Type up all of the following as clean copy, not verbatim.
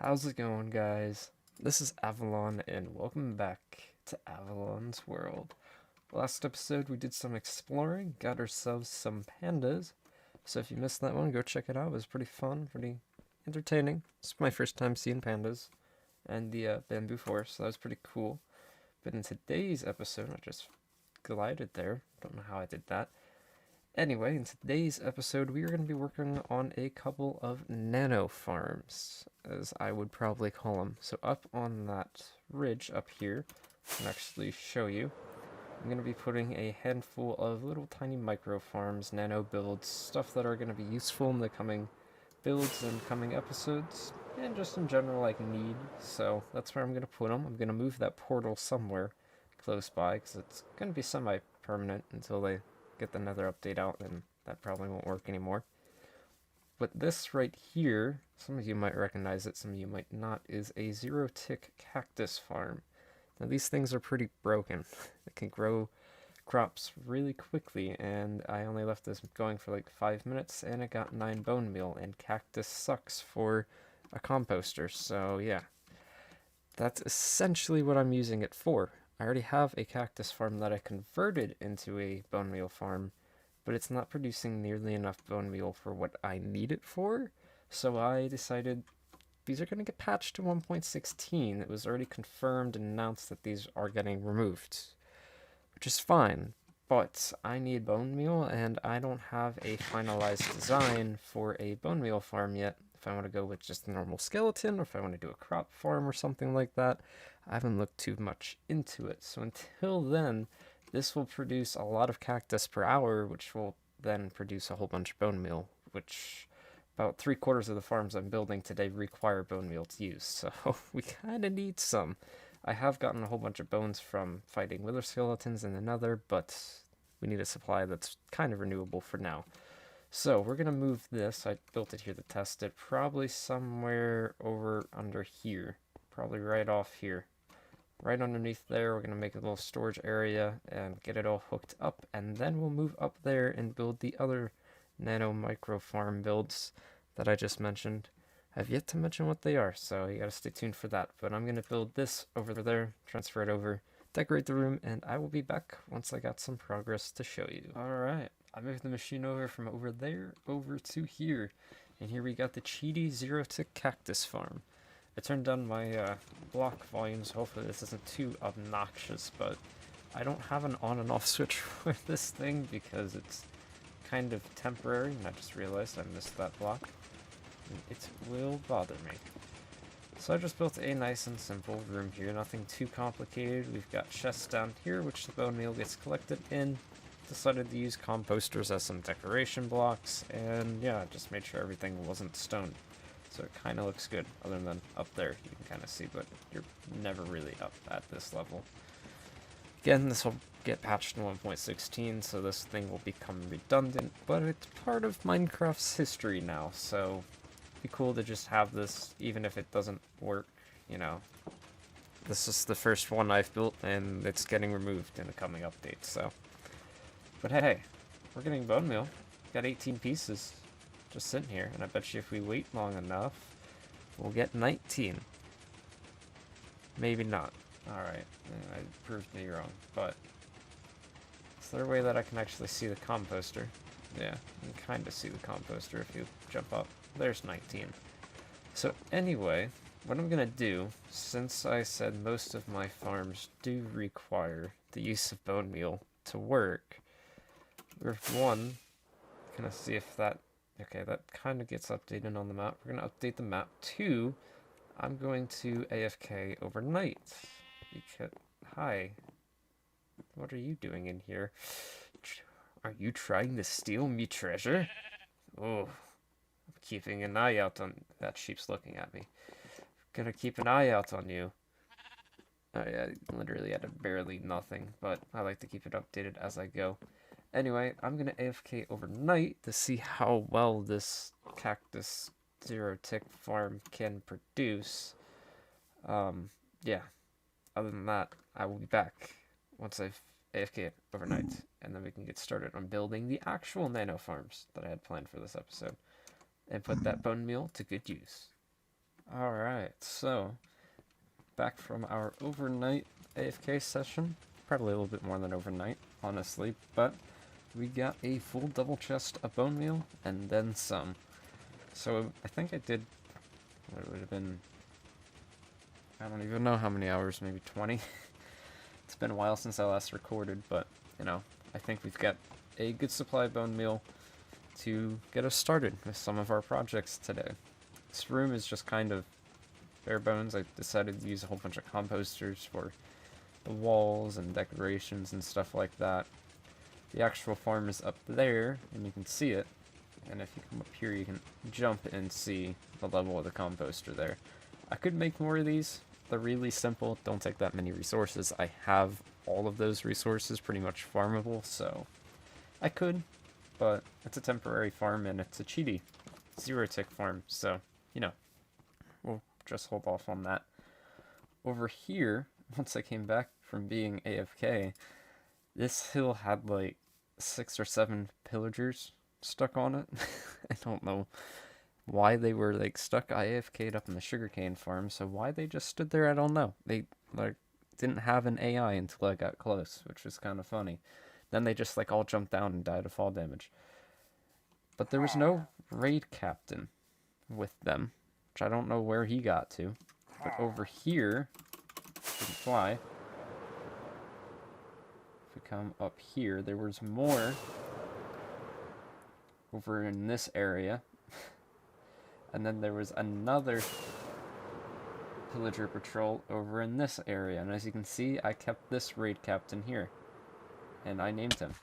How's it going, guys? This is Avollon, and welcome back to Avollon's World. Last episode, we did some exploring, got ourselves some pandas. So if you missed that one, go check it out. It was pretty fun, pretty entertaining. It's my first time seeing pandas and the bamboo forest, so that was pretty cool. But in today's episode, I just glided there. Don't know how I did that. Anyway, in today's episode, we are going to be working on a couple of nano farms, as I would probably call them. So up on that ridge up here, I can actually show you. I'm going to be putting a handful of little tiny micro farms, nano builds, stuff that are going to be useful in the coming builds and coming episodes, and just in general like need. So that's where I'm going to put them. I'm going to move that portal somewhere close by, because it's going to be semi-permanent until they get the Nether update out, and that probably won't work anymore. But this right here, some of you might recognize it, some of you might not, is a zero-tick cactus farm. Now these things are pretty broken. They can grow crops really quickly, and I only left this going for like 5 minutes, and it got 9 bone meal, and cactus sucks for a composter, so yeah. That's essentially what I'm using it for. I already have a cactus farm that I converted into a bone meal farm, but it's not producing nearly enough bone meal for what I need it for, so I decided these are going to get patched to 1.16. It was already confirmed and announced that these are getting removed, which is fine, but I need bone meal, and I don't have a finalized design for a bone meal farm yet. If I want to go with just a normal skeleton, or if I want to do a crop farm or something like that, I haven't looked too much into it. So until then, this will produce a lot of cactus per hour, which will then produce a whole bunch of bone meal, which about 3/4 of the farms I'm building today require bone meal to use, so we kind of need some. I have gotten a whole bunch of bones from fighting wither skeletons in the Nether, but we need a supply that's kind of renewable for now. So we're going to move this. I built it here to test it. Probably somewhere over under here. Probably right off here. Right underneath there, we're going to make a little storage area and get it all hooked up. And then we'll move up there and build the other nano micro farm builds that I just mentioned. I've yet to mention what they are, so you gotta stay tuned for that. But I'm going to build this over there, transfer it over, decorate the room, and I will be back once I got some progress to show you. Alright. I moved the machine over from over there over to here, and here we got the cheaty zero-tick cactus farm. I turned down my block volumes. Hopefully this isn't too obnoxious, but I don't have an on and off switch for this thing because it's kind of temporary, and I just realized I missed that block. And it will bother me. So I just built a nice and simple room here, nothing too complicated. We've got chests down here, which the bone meal gets collected in. Decided to use composters as some decoration blocks, and yeah, just made sure everything wasn't stone. So it kind of looks good, other than up there, you can kind of see, but you're never really up at this level. Again, this will get patched in 1.16, so this thing will become redundant, but it's part of Minecraft's history now, so it'd be cool to just have this, even if it doesn't work, you know. This is the first one I've built, and it's getting removed in a coming update, so. But hey, we're getting bone meal. Got 18 pieces just sitting here, and I bet you if we wait long enough, we'll get 19. Maybe not. Alright, I proved me wrong, but is there a way that I can actually see the composter? Yeah, you can kind of see the composter if you jump up. There's 19. So anyway, what I'm going to do, since I said most of my farms do require the use of bone meal to work, with one, gonna see if that, okay, that kind of gets updated on the map. We're gonna update the map. 2, I'm going to AFK overnight. Because, hi, what are you doing in here? Are you trying to steal me treasure? Oh, I'm keeping an eye out on, that sheep's looking at me. Gonna keep an eye out on you. I literally had barely nothing, but I like to keep it updated as I go. Anyway, I'm going to AFK overnight to see how well this cactus zero-tick farm can produce. Yeah. Other than that, I will be back once I've AFK overnight, and then we can get started on building the actual nano farms that I had planned for this episode, and put that bone meal to good use. Alright, so back from our overnight AFK session. Probably a little bit more than overnight, honestly, but we got a full double chest of bone meal and then some. So I think I did, what would have been, I don't even know how many hours, maybe 20? It's been a while since I last recorded, but, you know, I think we've got a good supply of bone meal to get us started with some of our projects today. This room is just kind of bare bones. I decided to use a whole bunch of composters for the walls and decorations and stuff like that. The actual farm is up there, and you can see it. And if you come up here, you can jump and see the level of the composter there. I could make more of these. They're really simple, don't take that many resources. I have all of those resources pretty much farmable, so I could, but it's a temporary farm and it's a cheaty, zero-tick farm, so, you know, we'll just hold off on that. Over here, once I came back from being AFK, this hill had like 6 or 7 pillagers stuck on it. I don't know why they were like stuck AFK'd up in the sugarcane farm, so why they just stood there, I don't know. They like didn't have an AI until I got close, which was kind of funny. Then they just like all jumped down and died of fall damage. But there was no raid captain with them, which I don't know where he got to. But over here, didn't fly. If we come up here, there was more over in this area. And then there was another pillager patrol over in this area. And as you can see, I kept this raid captain here. And I named him.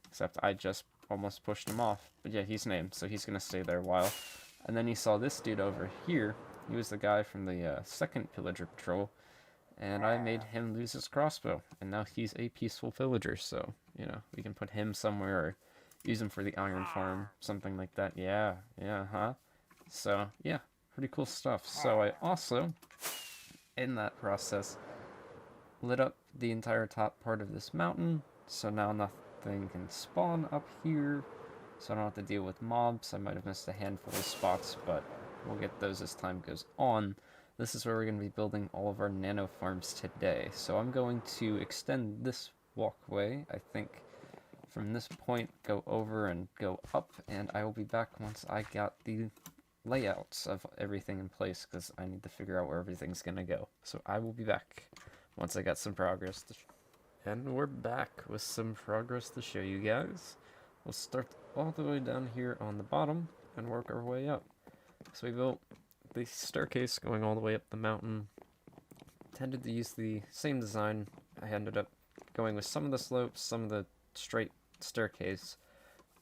Except I just almost pushed him off. But yeah, he's named, so he's going to stay there a while. And then you saw this dude over here. He was the guy from the second pillager patrol. And I made him lose his crossbow. And now he's a peaceful villager, so, you know, we can put him somewhere or use him for the iron farm, something like that. Yeah, huh? So, yeah, pretty cool stuff. So I also, in that process, lit up the entire top part of this mountain, so now nothing can spawn up here, so I don't have to deal with mobs. I might have missed a handful of spots, but we'll get those as time goes on. This is where we're going to be building all of our nano farms today. So I'm going to extend this walkway, I think, from this point, go over and go up, and I will be back once I got the layouts of everything in place, because I need to figure out where everything's going to go. So I will be back once I got some progress to and we're back with some progress to show you guys. We'll start all the way down here on the bottom and work our way up. So we built the staircase going all the way up the mountain. Tended to use the same design. I ended up going with some of the slopes, some of the straight staircase.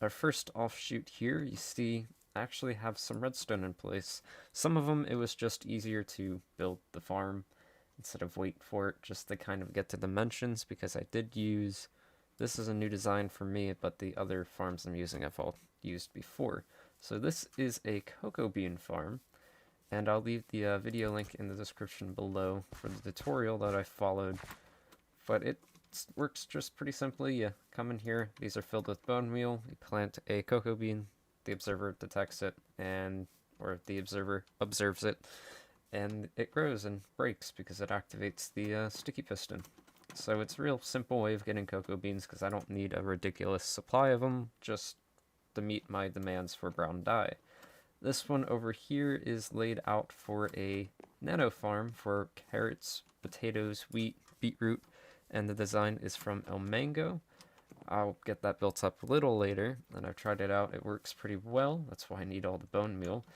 Our first offshoot here, you see, I actually have some redstone in place. Some of them, it was just easier to build the farm instead of wait for it, just to kind of get to dimensions, because I did use, this is a new design for me, but the other farms I'm using I've all used before. So this is a cocoa bean farm, and I'll leave the video link in the description below for the tutorial that I followed, but it works just pretty simply. You come in here, these are filled with bone meal, you plant a cocoa bean, the observer detects it, or the observer observes it, and it grows and breaks because it activates the sticky piston. So it's a real simple way of getting cocoa beans, because I don't need a ridiculous supply of them, just to meet my demands for brown dye. This one over here is laid out for a nano farm for carrots, potatoes, wheat, beetroot, and the design is from El Mango. I'll get that built up a little later, and I've tried it out. It works pretty well. That's why I need all the bone meal.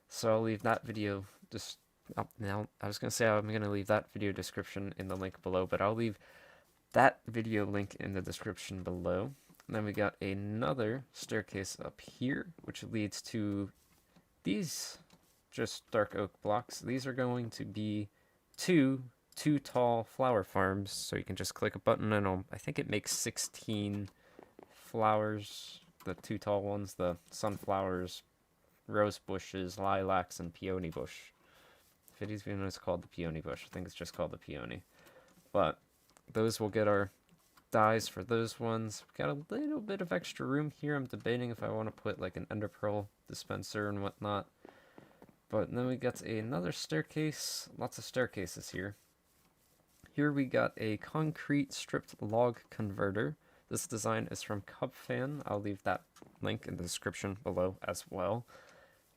So I'll leave that video just up now. I was going to say I'm going to leave that video description in the link below, but I'll leave that video link in the description below. And then we got another staircase up here, which leads to these just dark oak blocks. These are going to be two tall flower farms, so you can just click a button and I think it makes 16 flowers, the 2 tall ones, the sunflowers, rose bushes, lilacs, and peony bush. If it even is called the peony bush, I think it's just called the peony. But those will get our dies for those ones. We've got a little bit of extra room here. I'm debating if I want to put like an ender pearl dispenser and whatnot. But then we got another staircase. Lots of staircases here. Here we got a concrete stripped log converter. This design is from Cubfan. I'll leave that link in the description below as well.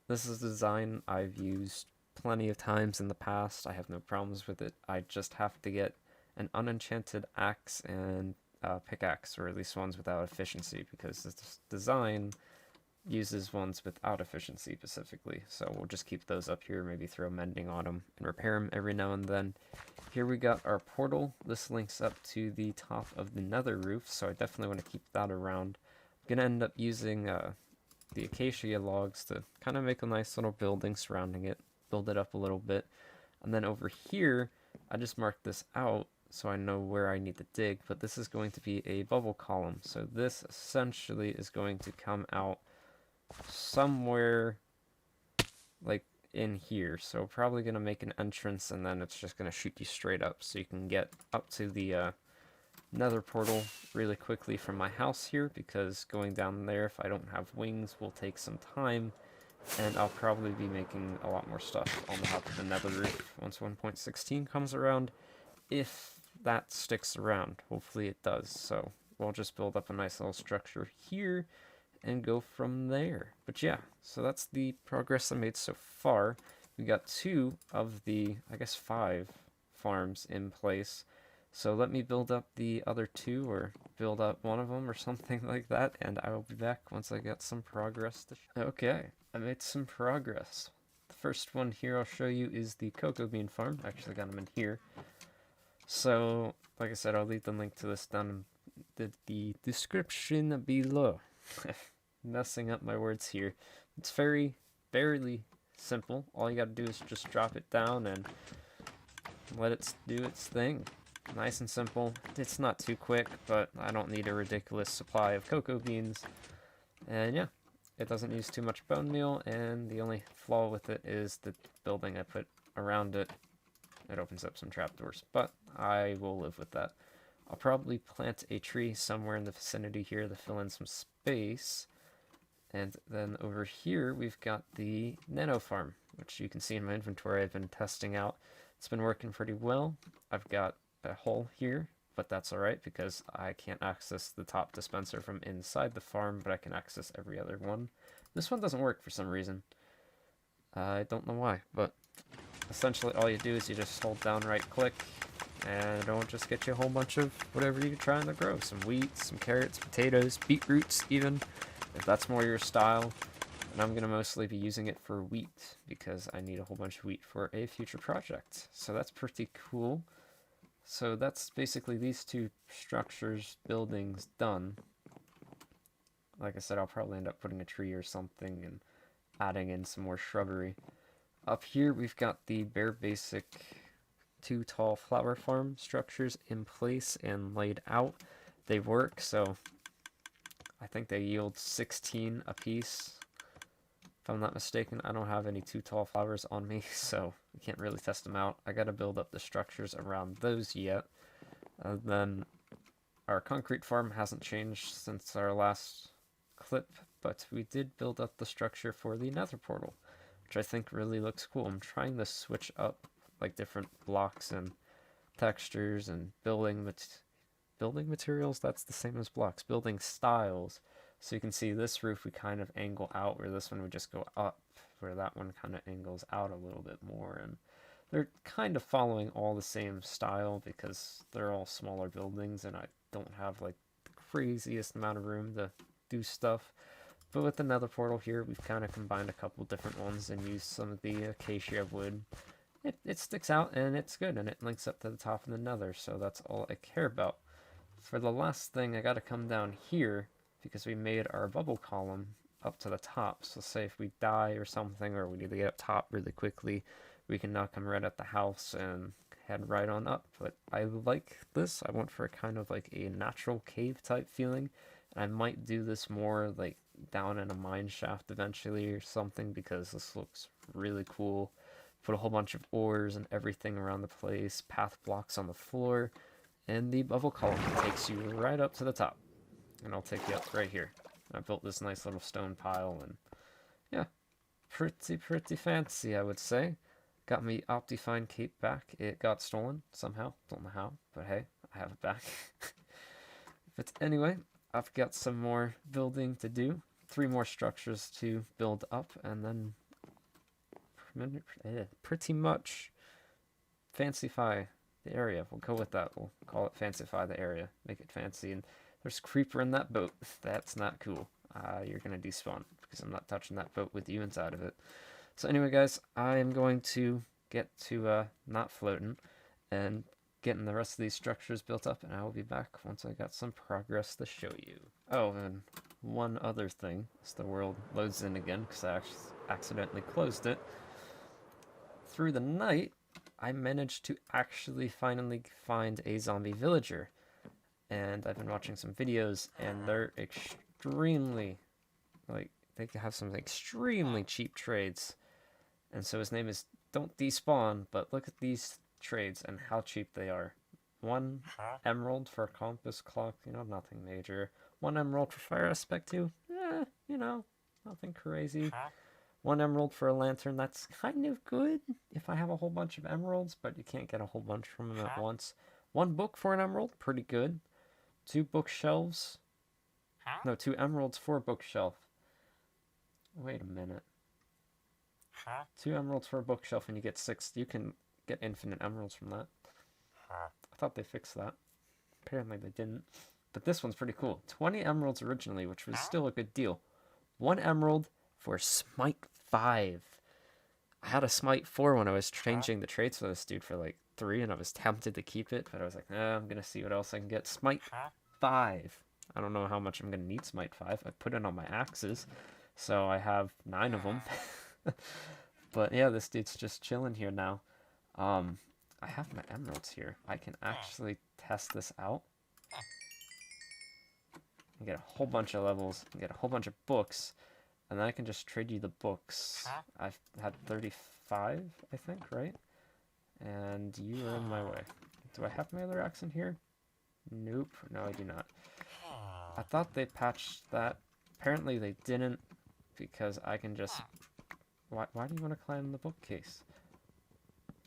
This is a design I've used plenty of times in the past. I have no problems with it. I just have to get an unenchanted axe and pickaxe, or at least ones without efficiency, because this design uses ones without efficiency specifically. So we'll just keep those up here, maybe throw mending on them and repair them every now and then. Here we got our portal. This links up to the top of the nether roof, so I definitely want to keep that around. I'm going to end up using the acacia logs to kind of make a nice little building surrounding it, build it up a little bit. And then over here, I just marked this out so I know where I need to dig, but this is going to be a bubble column. So this essentially is going to come out somewhere like in here. So probably going to make an entrance, and then it's just going to shoot you straight up so you can get up to the nether portal really quickly from my house here, because going down there if I don't have wings will take some time, and I'll probably be making a lot more stuff on the top of the nether roof once 1.16 comes around, if that sticks around. Hopefully it does. So we'll just build up a nice little structure here and go from there. But yeah, so that's the progress I made so far. We got 2 of the, I guess 5 farms in place. So let me build up the other 2, or build up one of them or something like that, and I will be back once I get some progress to show. Okay, I made some progress. The first one here I'll show you is the cocoa bean farm. I actually got them in here. So, like I said, I'll leave the link to this down in the description below. Messing up my words here. It's fairly simple. All you gotta do is just drop it down and let it do its thing. Nice and simple. It's not too quick, but I don't need a ridiculous supply of cocoa beans. And yeah, it doesn't use too much bone meal, and the only flaw with it is the building I put around it. It opens up some trapdoors, but I will live with that. I'll probably plant a tree somewhere in the vicinity here to fill in some space. And then over here, we've got the Nano farm, which you can see in my inventory I've been testing out. It's been working pretty well. I've got a hole here, but that's alright because I can't access the top dispenser from inside the farm, but I can access every other one. This one doesn't work for some reason. I don't know why, but essentially all you do is you just hold down right click, and it'll just get you a whole bunch of whatever you're trying to grow. Some wheat, some carrots, potatoes, beetroots even, if that's more your style. And I'm going to mostly be using it for wheat, because I need a whole bunch of wheat for a future project. So that's pretty cool. So that's basically these 2 structures, buildings done. Like I said, I'll probably end up putting a tree or something and adding in some more shrubbery. Up here we've got the bare basic 2 tall flower farm structures in place and laid out. They work, so I think they yield 16 apiece. If I'm not mistaken, I don't have any 2 tall flowers on me, so we can't really test them out. I gotta build up the structures around those yet. Then our concrete farm hasn't changed since our last clip, but we did build up the structure for the nether portal, which I think really looks cool. I'm trying to switch up like different blocks and textures and building materials. That's the same as blocks. Building styles. So you can see this roof we kind of angle out, where this one would just go up, where that one kind of angles out a little bit more. And they're kind of following all the same style because they're all smaller buildings and I don't have like the craziest amount of room to do stuff. But with the nether portal here, we've kind of combined a couple different ones and used some of the acacia wood. It sticks out and it's good, and it links up to the top of the nether, so that's all I care about. For the last thing, I gotta come down here because we made our bubble column up to the top. So say if we die or something, or we need to get up top really quickly, we can now come right at the house and head right on up. But I like this. I went for a kind of like a natural cave type feeling, and I might do this more like down in a mine shaft eventually or something, because this looks really cool. Put a whole bunch of ores and everything around the place, path blocks on the floor, and the bubble column takes you right up to the top. And I'll take you up right here. I built this nice little stone pile, and yeah, pretty fancy, I would say. Got me Optifine cape back. It got stolen somehow. Don't know how, but hey, I have it back. But anyway, I've got some more building to do. 3 more structures to build up, and then pretty much fancify the area. We'll go with that. We'll call it fancify the area. Make it fancy. And there's a creeper in that boat. That's not cool. You're going to despawn because I'm not touching that boat with you inside of it. So anyway, guys, I am going to get to not floating and getting the rest of these structures built up, and I will be back once I got some progress to show you. Oh, and one other thing, as the world loads in again, because I accidentally closed it. Through the night, I managed to actually finally find a zombie villager. And I've been watching some videos, and they're extremely, like, they have some extremely cheap trades. And so his name is Don't Despawn, but look at these trades and how cheap they are. 1 emerald for a compass clock, you know, nothing major. 1 emerald for fire aspect 2, you know, nothing crazy. 1 emerald for a lantern, that's kind of good if I have a whole bunch of emeralds, but you can't get a whole bunch from them at once. 1 book for an emerald, pretty good. 2 bookshelves. No, 2 emeralds for a bookshelf. Wait a minute. 2 emeralds for a bookshelf and you get 6. You can get infinite emeralds from that. I thought they fixed that. Apparently they didn't. But this one's pretty cool. 20 emeralds originally, which was still a good deal. 1 emerald for Smite 5. I had a Smite 4 when I was changing the trades for this dude for like 3, and I was tempted to keep it, but I was like, nah, I'm going to see what else I can get. Smite 5. I don't know how much I'm going to need Smite 5. I put it on my axes, so I have 9 of them. But yeah, this dude's just chilling here now. I have my emeralds here. I can actually test this out. And get a whole bunch of levels, and get a whole bunch of books, and then I can just trade you the books. I've had 35, I think, right? And you are in my way. Do I have my other axe in here? Nope. No, I do not. I thought they patched that. Apparently they didn't, because I can just... Why do you want to climb the bookcase?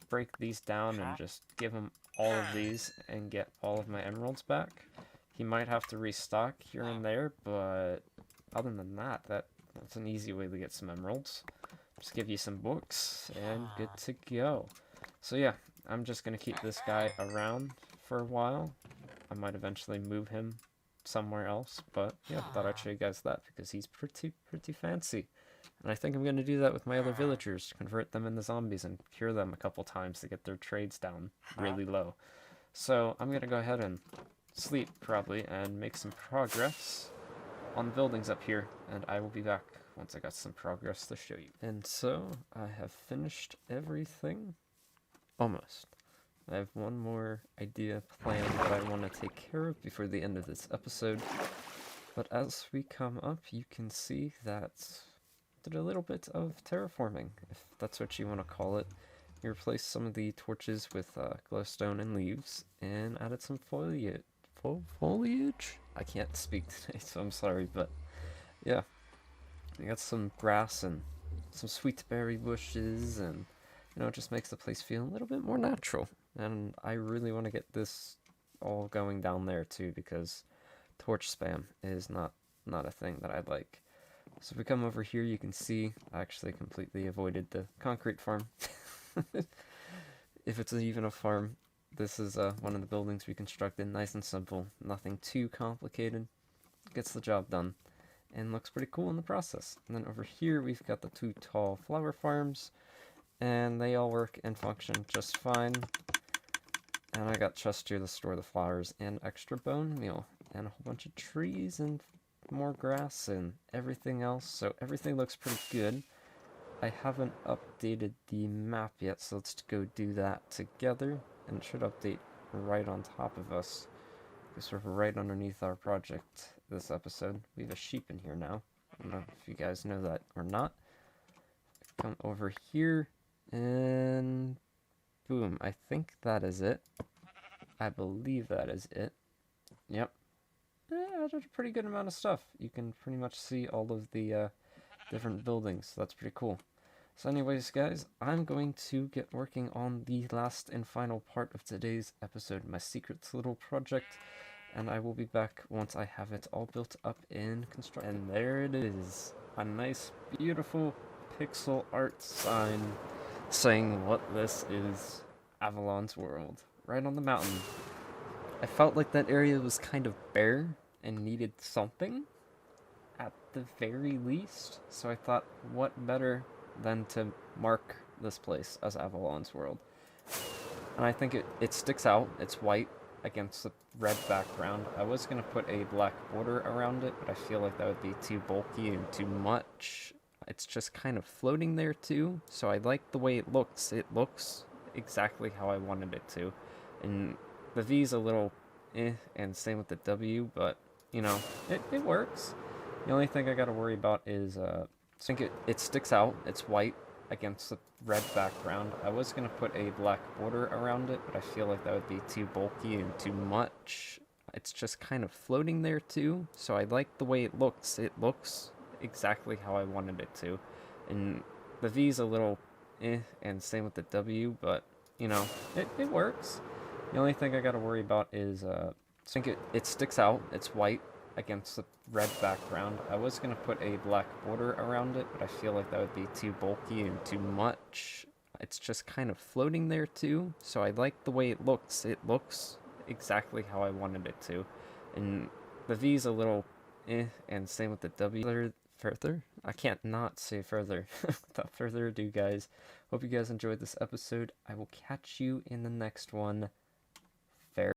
Break these down and just give him all of these and get all of my emeralds back. He might have to restock here and there, but other than that, that's an easy way to get some emeralds. Just give you some books and good to go. So yeah, I'm just going to keep this guy around for a while. I might eventually move him somewhere else, but yeah, thought I'd show you guys that because he's pretty fancy. And I think I'm going to do that with my other villagers, convert them into zombies and cure them a couple times to get their trades down really low. So I'm going to go ahead and sleep probably and make some progress on the buildings up here, and I will be back once I got some progress to show you. And so I have finished everything, almost. I have one more idea plan that I want to take care of before the end of this episode, but as we come up you can see that I did a little bit of terraforming, if that's what you want to call it. You replaced some of the torches with glowstone and leaves, and added some foliage. I can't speak today, so I'm sorry, but yeah. You got some grass and some sweet berry bushes, and you know, it just makes the place feel a little bit more natural. And I really want to get this all going down there too, because torch spam is not a thing that I like. So if we come over here, you can see I actually completely avoided the concrete farm. If it's even a farm, this is one of the buildings we constructed, nice and simple, nothing too complicated. Gets the job done, and looks pretty cool in the process. And then over here, we've got the 2 tall flower farms, and they all work and function just fine. And I got chests here to store the flowers, and extra bone meal, and a whole bunch of trees, and more grass, and everything else. So everything looks pretty good. I haven't updated the map yet, so let's go do that together. And it should update right on top of us, because we're right underneath our project this episode. We have a sheep in here now. I don't know if you guys know that or not. Come over here, and boom, I think that is it. I believe that is it. Yep. Yeah, that's a pretty good amount of stuff. You can pretty much see all of the different buildings. That's pretty cool. So anyways, guys, I'm going to get working on the last and final part of today's episode, my secret little project, and I will be back once I have it all built up in construction. And there it is, a nice, beautiful pixel art sign saying what this is, Avollon's world, right on the mountain. I felt like that area was kind of bare and needed something, at the very least, so I thought, what better than to mark this place as Avollon's world. And I think it sticks out. It's white against the red background. I was going to put a black border around it, but I feel like that would be too bulky and too much. It's just kind of floating there too, so I like the way it looks. It looks exactly how I wanted it to. And the V's a little and same with the W, but, you know, it works. The only thing I gotta worry about is, I think it sticks out. It's white against the red background. I was gonna put a black border around it, but I feel like that would be too bulky and too much. It's just kind of floating there too, so I like the way it looks. It looks exactly how I wanted it to. And the V's a little and same with the W, but, you know, it works. The only thing I gotta worry about is, I think it sticks out. It's white against the red background. I was going to put a black border around it, but I feel like that would be too bulky and too much. It's just kind of floating there too, so I like the way it looks. It looks exactly how I wanted it to. And the V's a little and same with the W. Further? I can't not say further. Without further ado, guys, hope you guys enjoyed this episode. I will catch you in the next one.